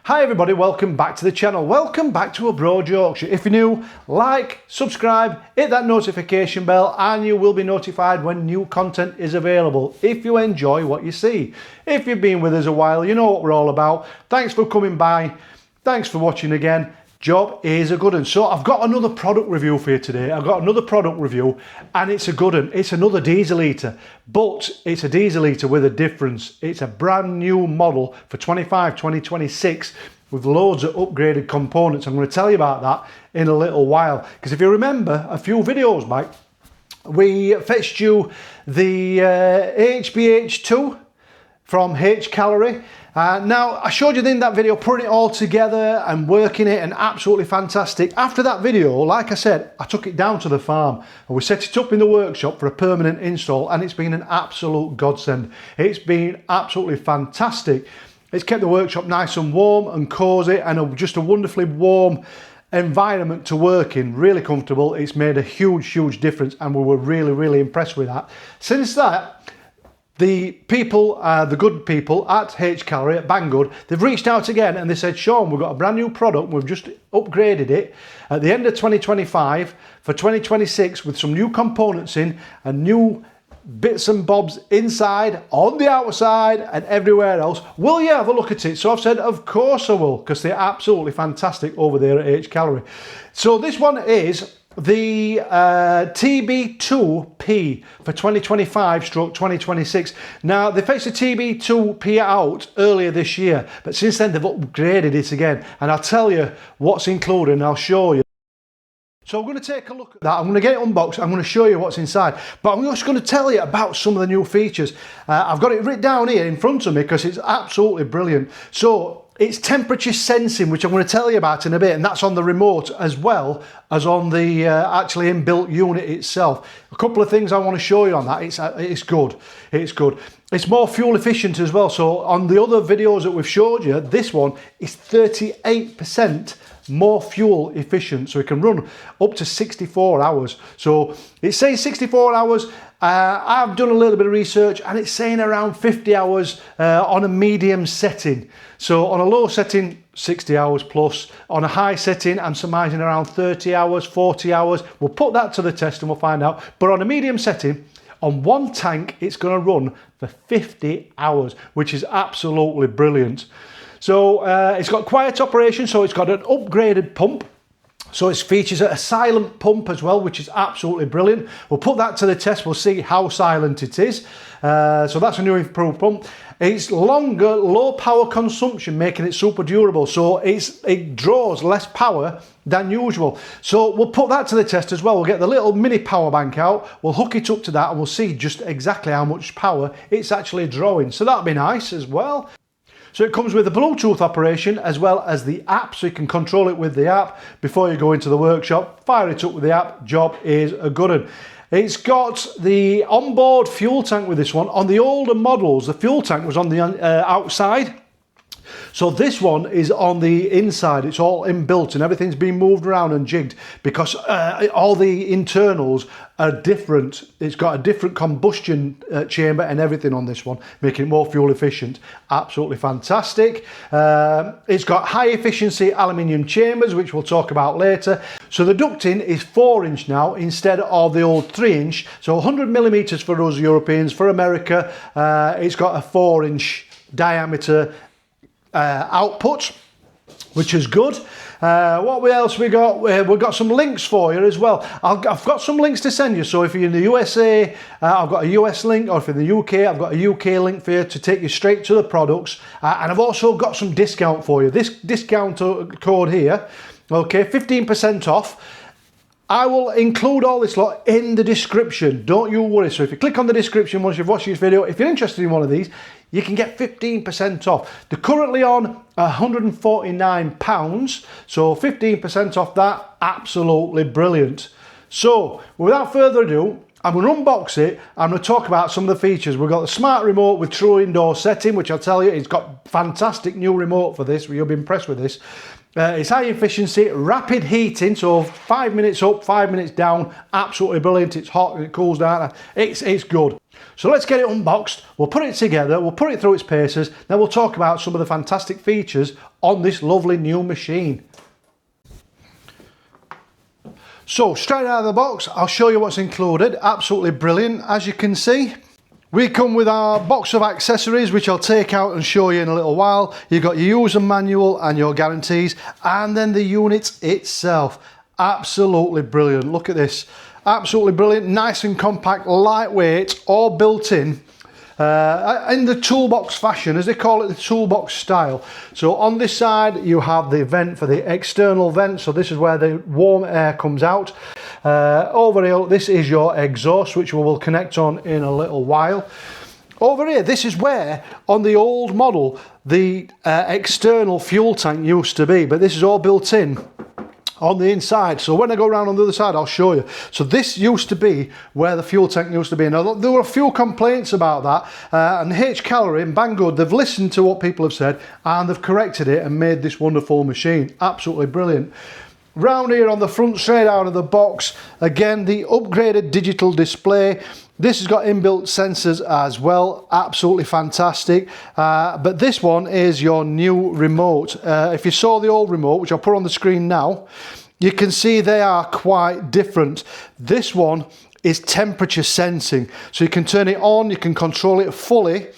Hi everybody, welcome back to the channel. Welcome back to Abroad Yorkshire. If you're new, like, subscribe, hit that notification bell and you will be notified when new content is available if you enjoy what you see. If you've been with us a while, you know what we're all about. Thanks for coming by. Thanks for watching again. Job is a good one. So I've got another product review for you today. I've got another product review and it's a good one. It's another diesel heater, but it's a diesel heater with a difference. It's a brand new model for 2026 with loads of upgraded components. I'm going to tell you about that in a little while. Because if you remember a few videos back, we fetched you the HBH2 from HCALORY. Now, I showed you in that video putting it all together and working it, and absolutely fantastic. After that video, like I said, I took it down to the farm and we set it up in the workshop for a permanent install, and it's been an absolute godsend. It's been absolutely fantastic. It's kept the workshop nice and warm and cosy, and just a wonderfully warm environment to work in, really comfortable. It's made a huge difference and we were really impressed with that. Since that, the people, the good people at HCALORY at Banggood, they've reached out again and they said, Sean, we've got a brand new product, we've just upgraded it at the end of 2025 for 2026 with some new components in and new bits and bobs inside, on the outside and everywhere else. Will you have a look at it? So I've said, of course I will, because they're absolutely fantastic over there at HCALORY. So this one is the TB2 P for 2025/2026. Now, they fetched the TB2 P out earlier this year, but since then they've upgraded it again. And I'll tell you what's included and I'll show you. So I'm going to take a look at that. I'm going to get it unboxed. I'm going to show you what's inside. But I'm just going to tell you about some of the new features. I've got it written down here in front of me because it's absolutely brilliant. So it's temperature sensing, which I'm going to tell you about in a bit, and that's on the remote as well as on the actually inbuilt unit itself. A couple of things I want to show you on that. It's good. It's good. It's more fuel efficient as well. So on the other videos that we've showed you, this one is 38% more fuel efficient, so it can run up to 64 hours. So it's saying 64 hours. I've done a little bit of research and it's saying around 50 hours on a medium setting. So on a low setting, 60 hours plus. On a high setting, I'm surmising around 30 hours, 40 hours. We'll put that to the test and we'll find out. But on a medium setting, on one tank, it's going to run for 50 hours, which is absolutely brilliant. So it's got quiet operation, so it's got an upgraded pump. So it features a silent pump as well, which is absolutely brilliant. We'll put that to the test. We'll see how silent it is. So that's a new improved pump. It's longer, low power consumption, making it super durable. So it draws less power than usual. So we'll put that to the test as well. We'll get the little mini power bank out. We'll hook it up to that and we'll see just exactly how much power it's actually drawing. So that'll be nice as well. So it comes with a Bluetooth operation as well as the app, so you can control it with the app before you go into the workshop. Fire it up with the app. Job is a good one. It's got the onboard fuel tank with this one. On the older models, the fuel tank was on the outside. So this one is on the inside. It's all inbuilt and everything's been moved around and jigged because all the internals are different. It's got a different combustion chamber and everything on this one, making it more fuel efficient. Absolutely fantastic. It's got high efficiency aluminium chambers, which we'll talk about later. So the ducting is 4-inch now instead of the old 3-inch. So 100 millimeters for us Europeans. For America, it's got a 4-inch diameter output, which is good. What else we got? We've got some links for you as well. I've got some links to send you. So if you're in the USA, I've got a US link, or if you're in the UK, I've got a UK link for you to take you straight to the products. And I've also got some discount for you. This discount code here, okay, 15% off. I will include all this lot in the description. Don't you worry. So if you click on the description once you've watched this video, if you're interested in one of these, you can get 15% off. They're currently on £149. So 15% off that. Absolutely brilliant. So without further ado, I'm going to unbox it. I'm going to talk about some of the features. We've got the smart remote with true indoor setting, which I'll tell you, it's got fantastic new remote for this. You'll be impressed with this. It's high efficiency, rapid heating, so 5 minutes up, 5 minutes down, absolutely brilliant. It's hot and it cools down. It's good. So let's get it unboxed, we'll put it together, we'll put it through its paces, then we'll talk about some of the fantastic features on this lovely new machine. So straight out of the box, I'll show you what's included. Absolutely brilliant. As you can see, we come with our box of accessories, which I'll take out and show you in a little while. You've got your user manual and your guarantees, and then the unit itself. Absolutely brilliant. Look at this. Absolutely brilliant. Nice and compact, lightweight, all built in the toolbox fashion, as they call it, the toolbox style. So on this side, you have the vent for the external vent. So this is where the warm air comes out. Over here, this is your exhaust, which we will connect on in a little while. Over here, this is where, on the old model, the external fuel tank used to be, but this is all built in on the inside. So when I go around on the other side, I'll show you. So this used to be where the fuel tank used to be. Now, there were a few complaints about that, and HCALORY and Banggood, they've listened to what people have said, and they've corrected it and made this wonderful machine. Absolutely brilliant. Round here on the front, straight out of the box, again, the upgraded digital display. This has got inbuilt sensors as well, absolutely fantastic. But this one is your new remote. If you saw the old remote, which I'll put on the screen now, you can see they are quite different. This one is temperature sensing, so you can turn it on, you can control it fully.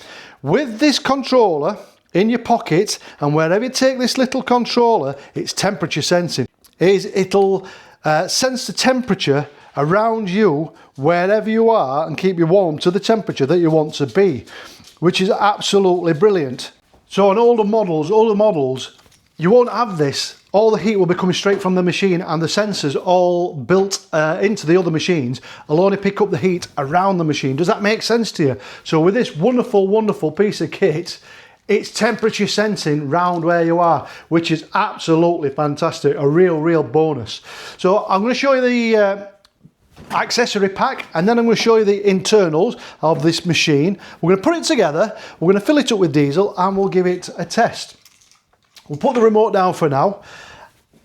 With this controller in your pocket, and wherever you take this little controller, it's temperature sensing. It'll sense the temperature around you wherever you are and keep you warm to the temperature that you want to be, which is absolutely brilliant. So on older models, you won't have this. All the heat will be coming straight from the machine, and the sensors all built into the other machines will only pick up the heat around the machine. Does that make sense to you? So with this wonderful piece of kit, it's temperature sensing round where you are, which is absolutely fantastic, a real bonus. So I'm going to show you the accessory pack, and then I'm going to show you the internals of this machine. We're going to put it together, we're going to fill it up with diesel, and we'll give it a test. We'll put the remote down for now.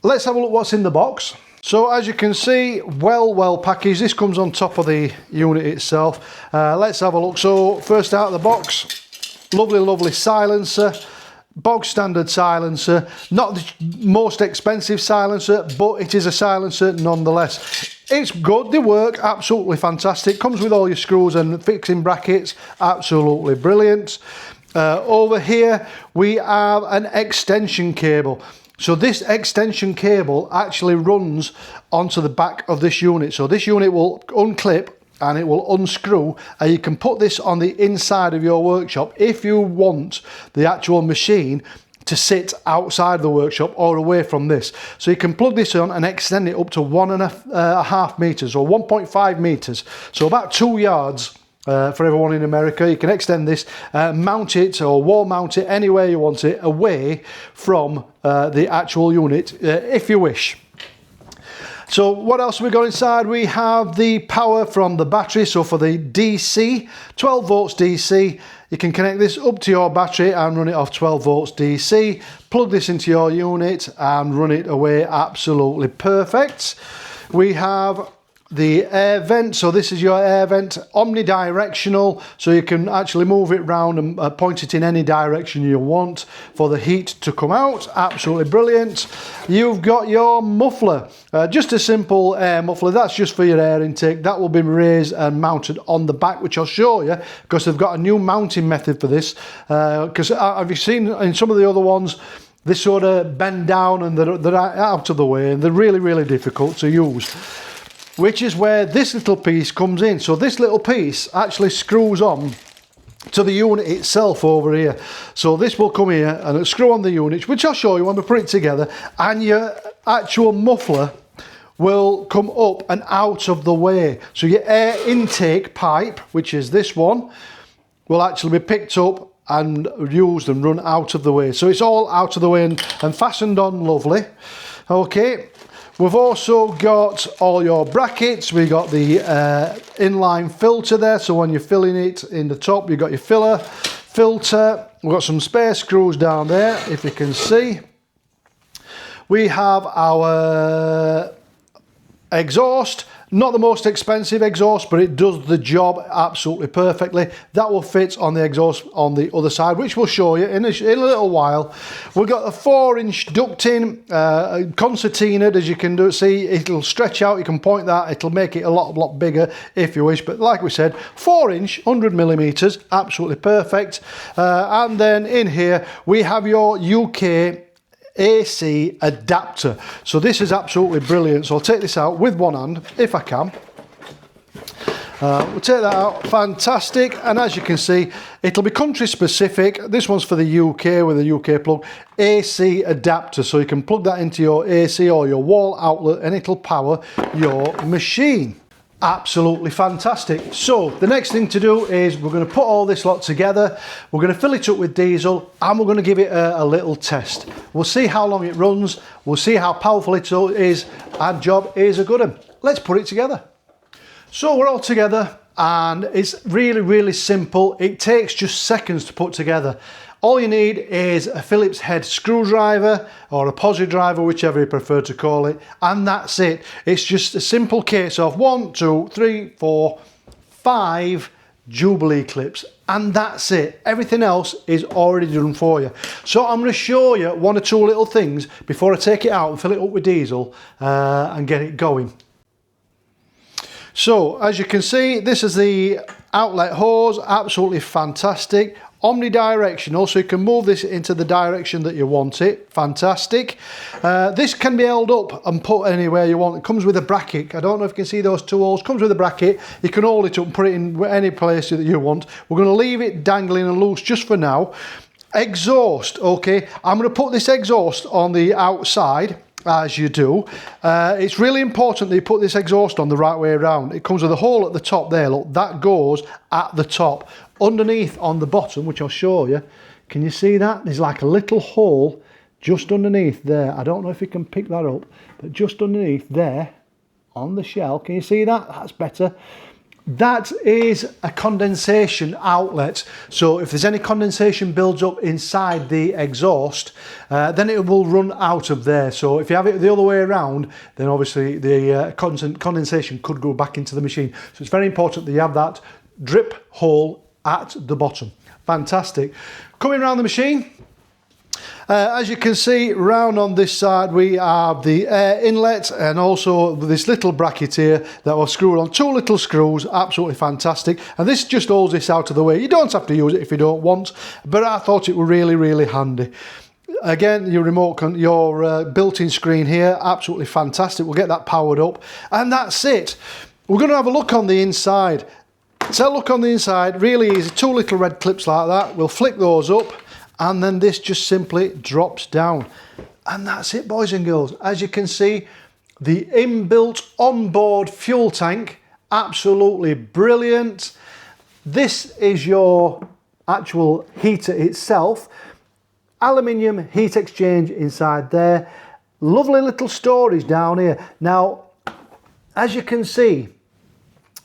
Let's have a look what's in the box. So as you can see, well packaged. This comes on top of the unit itself. Let's have a look. So first out of the box, lovely silencer, bog standard silencer, not the most expensive silencer, but it is a silencer nonetheless. It's good, they work, absolutely fantastic. Comes with all your screws and fixing brackets, absolutely brilliant. Over here we have an extension cable. So this extension cable actually runs onto the back of this unit. So this unit will unclip and it will unscrew, and you can put this on the inside of your workshop if you want the actual machine to sit outside the workshop or away from this. So you can plug this on and extend it up to 1.5 meters or 1.5 meters, so about 2 yards. For everyone in America, you can extend this, mount it or wall mount it anywhere you want it, away from the actual unit if you wish. So what else have we got inside? We have the power from the battery. So for the DC, 12 volts DC, you can connect this up to your battery and run it off 12 volts DC. Plug this into your unit and run it away, absolutely perfect. We have the air vent. So this is your air vent, omnidirectional, so you can actually move it round and point it in any direction you want for the heat to come out. Absolutely brilliant. You've got your muffler, just a simple air muffler. That's just for your air intake. That will be raised and mounted on the back, which I'll show you, because they've got a new mounting method for this. Because have you seen in some of the other ones, they sort of bend down and they're out of the way, and they're really difficult to use, which is where this little piece comes in. So this little piece actually screws on to the unit itself over here. So this will come here and it'll screw on the unit, which I'll show you when we put it together, and your actual muffler will come up and out of the way. So your air intake pipe, which is this one, will actually be picked up and used and run out of the way. So it's all out of the way and fastened on lovely. Okay. We've also got all your brackets. We got the inline filter there, so when you're filling it in the top, you've got your filter. We've got some spare screws down there, if you can see. we have our exhaust. Not the most expensive exhaust, but it does the job absolutely perfectly. That will fit on the exhaust on the other side, which we'll show you in a little while. We've got a 4-inch ducting, concertinaed, as you can see. It'll stretch out, you can point that, it'll make it a lot bigger if you wish, but like we said, 4-inch, 100 millimeters, absolutely perfect. And then in here, we have your UK AC adapter. So this is absolutely brilliant. So I'll take this out with one hand if I can. We'll take that out, fantastic. And as you can see, it'll be country specific. This one's for the UK with a UK plug. AC adapter, so you can plug that into your AC or your wall outlet and it'll power your machine. Absolutely fantastic. So the next thing to do is we're going to put all this lot together, we're going to fill it up with diesel and we're going to give it a little test. We'll see how long it runs, we'll see how powerful it is. Our job is a good one. Let's put it together. So we're all together and it's really simple. It takes just seconds to put together. All you need is a Phillips head screwdriver or a posi driver, whichever you prefer to call it, and that's it. It's just a simple case of 1, 2, 3, 4, 5 Jubilee clips, and that's it. Everything else is already done for you. So I'm going to show you 1 or 2 little things before I take it out and fill it up with diesel and get it going. So as you can see, this is the outlet hose, absolutely fantastic. Omnidirectional, so you can move this into the direction that you want it. Fantastic. This can be held up and put anywhere you want. It comes with a bracket. I don't know if you can see those 2 holes. Comes with a bracket. You can hold it up and put it in any place that you want. We're going to leave it dangling and loose just for now. Exhaust, okay. I'm going to put this exhaust on the outside, as you do. It's really important that you put this exhaust on the right way around. It comes with a hole at the top there, look, that goes at the top. Underneath on the bottom, which I'll show you, can you see that? There's like a little hole just underneath there. I don't know if you can pick that up, but just underneath there on the shell, can you see that? That's better. That is a condensation outlet, so if there's any condensation builds up inside the exhaust, then it will run out of there. So if you have it the other way around, then obviously the condensation could go back into the machine. So it's very important that you have that drip hole at the bottom. Fantastic. Coming around the machine, as you can see, round on this side we have the air inlet and also this little bracket here that will screw on 2 little screws. Absolutely fantastic. And this just holds this out of the way. You don't have to use it if you don't want, but I thought it was really handy. Again, your remote, your built-in screen here, absolutely fantastic. We'll get that powered up and that's it. We're going to have a look on the inside. So look on the inside, really easy, 2 little red clips like that. We'll flick those up and then this just simply drops down. And that's it, boys and girls. As you can see, the inbuilt onboard fuel tank, absolutely brilliant. This is your actual heater itself. Aluminium heat exchange inside there. Lovely little storage down here. Now, as you can see,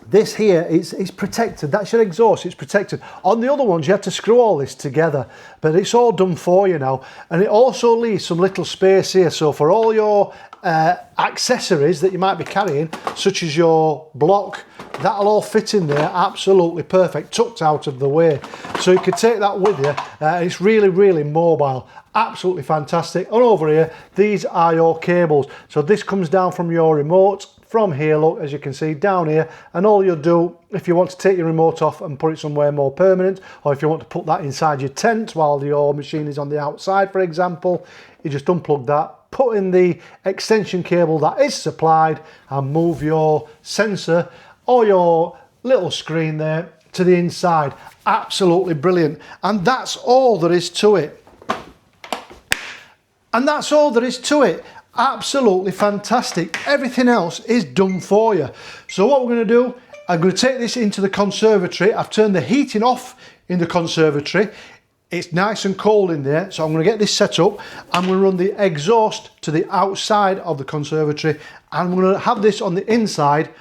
this here is protected. That's your exhaust, it's protected. On the other ones you have to screw all this together, but it's all done for you now. And it also leaves some little space here, so for all your accessories that you might be carrying, such as your block, that'll all fit in there, absolutely perfect, tucked out of the way. So you can take that with you. It's really mobile, absolutely fantastic. And over here, these are your cables. So this comes down from your remote, from here, look, as you can see down here, and all you'll do if you want to take your remote off and put it somewhere more permanent, or if you want to put that inside your tent while your machine is on the outside, for example, you just unplug that, put in the extension cable that is supplied and move your sensor or your little screen there to the inside. Absolutely brilliant. And that's all there is to it. And that's all there is to it. Absolutely fantastic. Everything else is done for you. So what we're going to do, I'm going to take this into the conservatory. I've turned the heating off in the conservatory. It's nice and cold in there, so I'm going to get this set up. I'm going to run the exhaust to the outside of the conservatory, and I'm going to have this on the inside,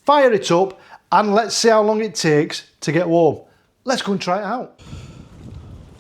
fire it up, and let's see how long it takes to get warm. Let's go and try it out.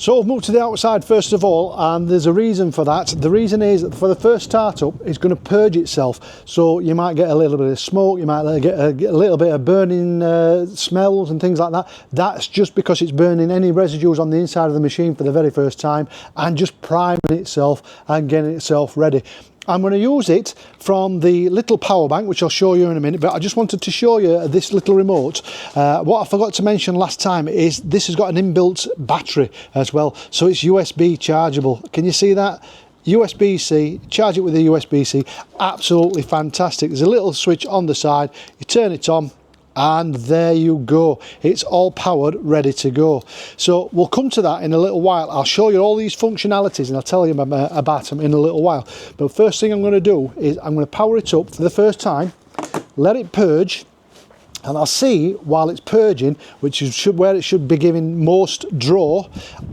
So I've moved to the outside first of all, and there's a reason for that. The reason is that for the first startup, it's going to purge itself. So you might get a little bit of smoke, you might get a little bit of burning smells and things like that. That's just because it's burning any residues on the inside of the machine for the very first time and just priming itself and getting itself ready. I'm going to use it from the little power bank, which I'll show you in a minute, but I just wanted to show you this little remote. What I forgot to mention last time is this has got an inbuilt battery as well, so it's USB chargeable. Can you see that? USB-C, charge it with a USB-C, absolutely fantastic. There's a little switch on the side, you turn it on, and there you go, it's all powered, ready to go. So we'll come to that in a little while. I'll show you all these functionalities and I'll tell you about them in a little while. But first thing I'm going to do is I'm going to power it up for the first time, let it purge, and I'll see while it's purging, which is where it should be giving most draw,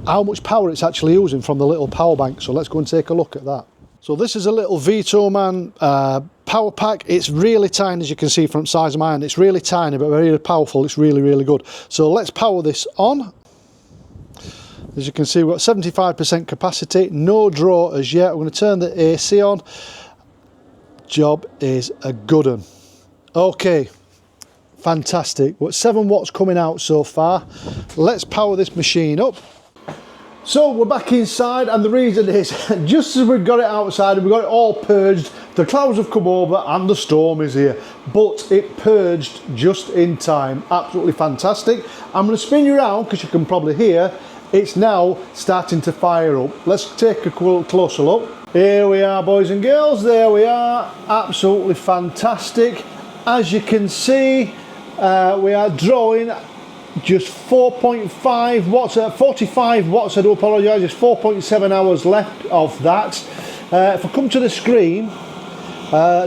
how much power it's actually using from the little power bank. So let's go and take a look at that. So this is a little Vitoman power pack. It's really tiny, as you can see from the size of my hand. It's really tiny but very powerful. It's really, really good. So let's power this on. As you can see, we've got 75% capacity, no draw as yet. I'm going to turn the AC on. Job is a good one. Okay, fantastic. We've got 7 watts coming out so far. Let's power this machine up. So we're back inside, and the reason is just as we've got it outside and we've got it all purged, the clouds have come over and the storm is here, but it purged just in time. Absolutely fantastic. I'm going to spin you around because you can probably hear it's now starting to fire up. Let's take a closer look. Here we are, boys and girls, there we are. Absolutely fantastic. As you can see, we are drawing just 4.5 watts, 45 watts, I do apologise, just 4.7 hours left of that. If I come to the screen,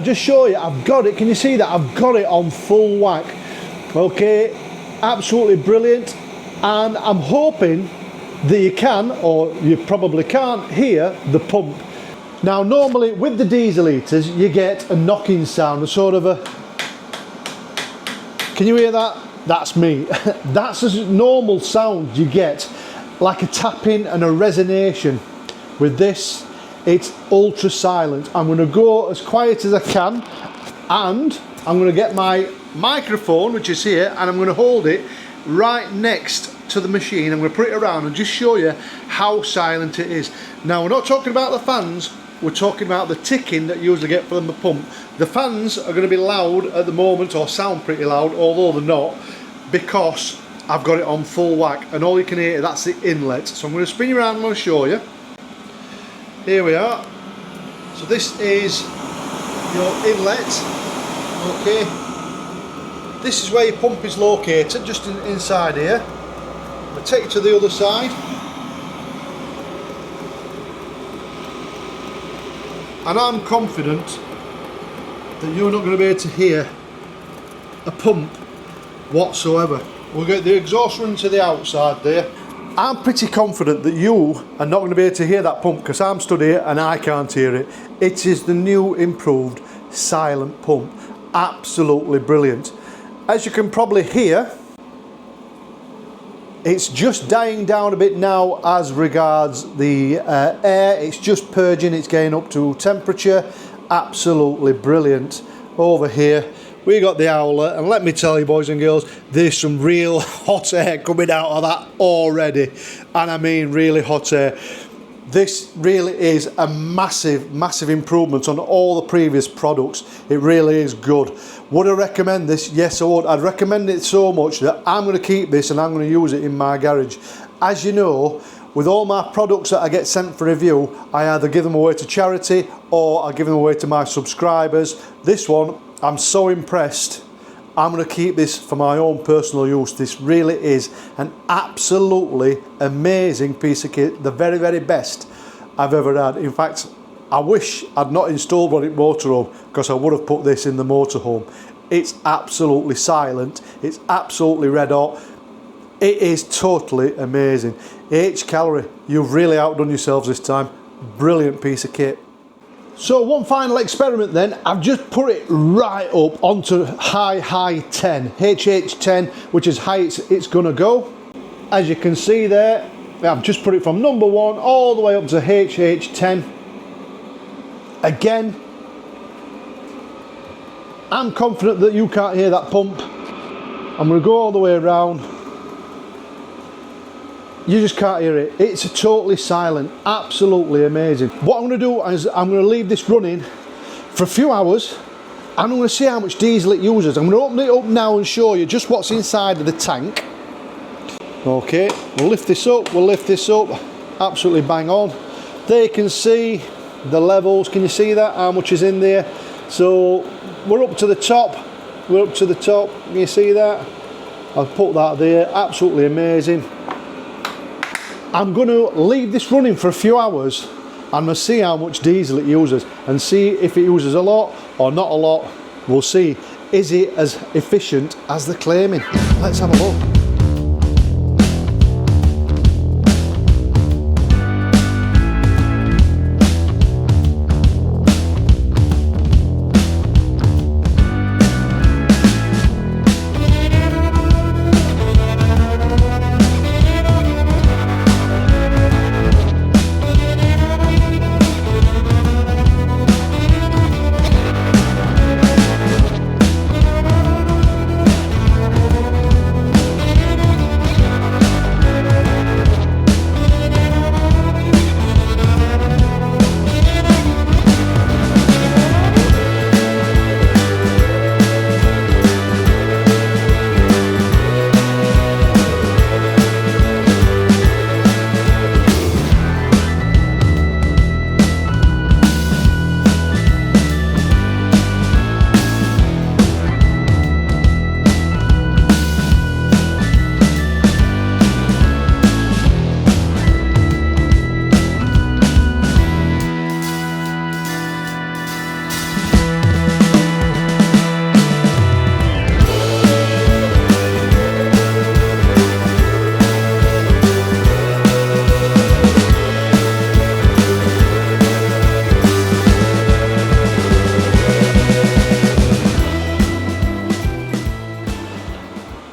just show you, I've got it, can you see that? I've got it on full whack. Okay, absolutely brilliant, and I'm hoping that you can, or you probably can't, hear the pump. Now normally with the diesel heaters you get a knocking sound, a sort of a, can you hear that? That's me. That's a normal sound you get, like a tapping and a resonation. With this, it's ultra silent. I'm going to go as quiet as I can, and I'm going to get my microphone, which is here, and I'm going to hold it right next to the machine. I'm going to put it around and just show you how silent it is. Now, we're not talking about the fans, we're talking about the ticking that you usually get from the pump. The fans are going to be loud at the moment, or sound pretty loud, although they're not, because I've got it on full whack, and all you can hear, that's the inlet. So I'm going to spin you around and I'm going to show you. Here we are. So this is your inlet. Okay. This is where your pump is located, just inside here. I'm going to take it to the other side. And I'm confident that you're not going to be able to hear a pump whatsoever. We'll get the exhaust run to the outside there. I'm pretty confident that you are not going to be able to hear that pump, because I'm stood here and I can't hear it. It is the new improved silent pump. Absolutely brilliant. As you can probably hear, it's just dying down a bit now as regards the air. It's just purging, it's getting up to temperature. Absolutely brilliant. Over here we got the howler, and let me tell you, boys and girls, there's some real hot air coming out of that already, and I mean really hot air. This really is a massive improvement on all the previous products. It really is good. Would I recommend this? Yes, I would. I'd recommend it so much that I'm going to keep this and I'm going to use it in my garage. As you know, with all my products that I get sent for review, I either give them away to charity or I give them away to my subscribers. This one, I'm so impressed. I'm going to keep this for my own personal use. This really is an absolutely amazing piece of kit, the very best I've ever had. In fact, I wish I'd not installed one in motorhome, because I would have put this in the motorhome. It's absolutely silent, it's absolutely red hot. It is totally amazing. HCALORY, you've really outdone yourselves this time. Brilliant piece of kit. So one final experiment then, I've just put it right up onto high 10, HH10, which is high it's gonna go. As you can see there, I've just put it from number 1 all the way up to HH10. Again, I'm confident that you can't hear that pump. I'm going to go all the way around. You just can't hear it. It's totally silent. Absolutely amazing. What I'm going to do is I'm going to leave this running for a few hours. I'm going to see how much diesel it uses. I'm going to open it up now and show you just what's inside of the tank. Okay, we'll lift this up, absolutely bang on. There you can see the levels, can you see that, how much is in there? So we're up to the top, can you see that? I'll put that there, absolutely amazing. I'm going to leave this running for a few hours and we'll see how much diesel it uses and see if it uses a lot or not a lot. We'll see, is it as efficient as they're claiming? Let's have a look.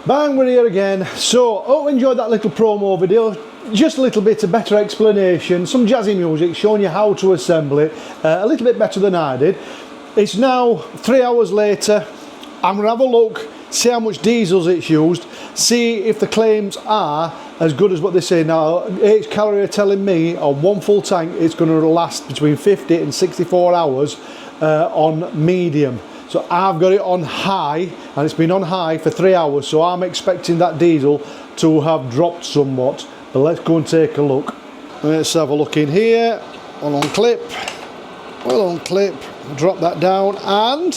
Bang, we're here again. So, hope you enjoyed that little promo video. Just a little bit of better explanation, some jazzy music showing you how to assemble it, a little bit better than I did. It's now 3 hours later. I'm going to have a look, see how much diesel it's used, see if the claims are as good as what they say. Now, HCALORY are telling me on one full tank it's going to last between 50 and 64 hours on medium. So I've got it on high, and it's been on high for 3 hours, so I'm expecting that diesel to have dropped somewhat. But let's go and take a look. Let's have a look in here. Well on clip, drop that down, and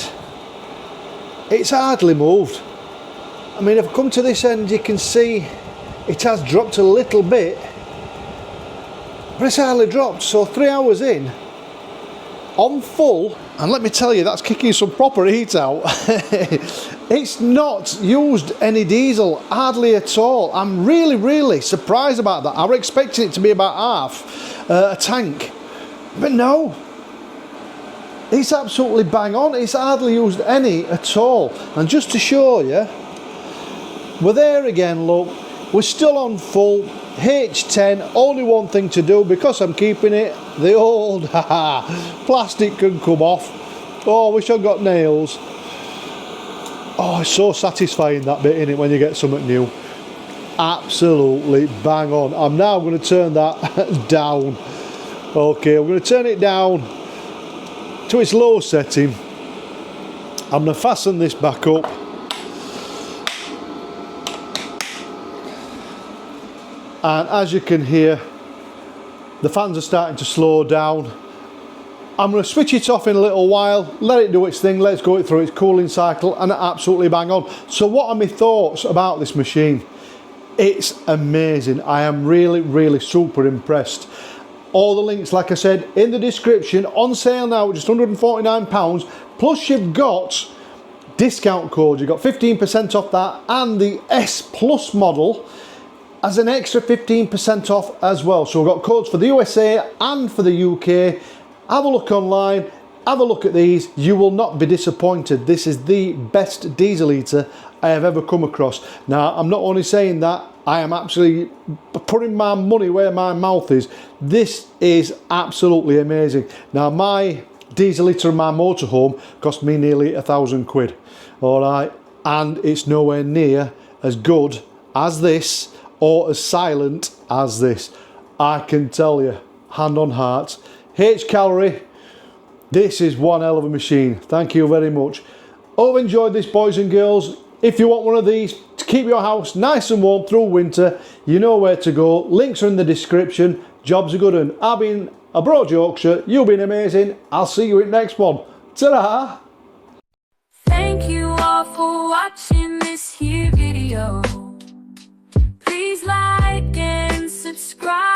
it's hardly moved. I mean, if I come to this end, you can see it has dropped a little bit, but it's hardly dropped. So 3 hours in, on full, and let me tell you, that's kicking some proper heat out. It's not used any diesel, hardly at all. I'm really surprised about that. I was expecting it to be about half a tank, but no, it's absolutely bang on. It's hardly used any at all. And just to show you, we're there again, look, we're still on full. H10, only one thing to do, because I'm keeping it, the old plastic can come off. Oh, I wish I'd got nails. Oh, it's so satisfying, that bit in it, when you get something new. Absolutely bang on. I'm now going to turn that down. Okay, I'm going to turn it down to its low setting. I'm going to fasten this back up. And as you can hear, the fans are starting to slow down. I'm going to switch it off in a little while, let it do its thing, let's go through its cooling cycle, and absolutely bang on. So what are my thoughts about this machine? It's amazing. I am really super impressed. All the links, like I said, in the description, on sale now, just £149, plus you've got discount codes. You've got 15% off that, and the S Plus model as an extra 15% off as well. So we've got codes for the USA and for the UK. Have a look online, have a look at these. You will not be disappointed. This is the best diesel heater I have ever come across. Now, I'm not only saying that, I am actually putting my money where my mouth is. This is absolutely amazing. Now, my diesel heater in my motorhome cost me nearly £1,000. All right, and it's nowhere near as good as this or as silent as this. I can tell you, hand on heart, HCALORY, this is one hell of a machine. Thank you very much. Hope you enjoyed this, boys and girls. If you want one of these to keep your house nice and warm through winter, you know where to go. Links are in the description. Jobs are good, and I've been Abroad Yorkshire. You've been amazing. I'll see you in the next one. Ta-da! Thank you all for watching this here video. Please like and subscribe.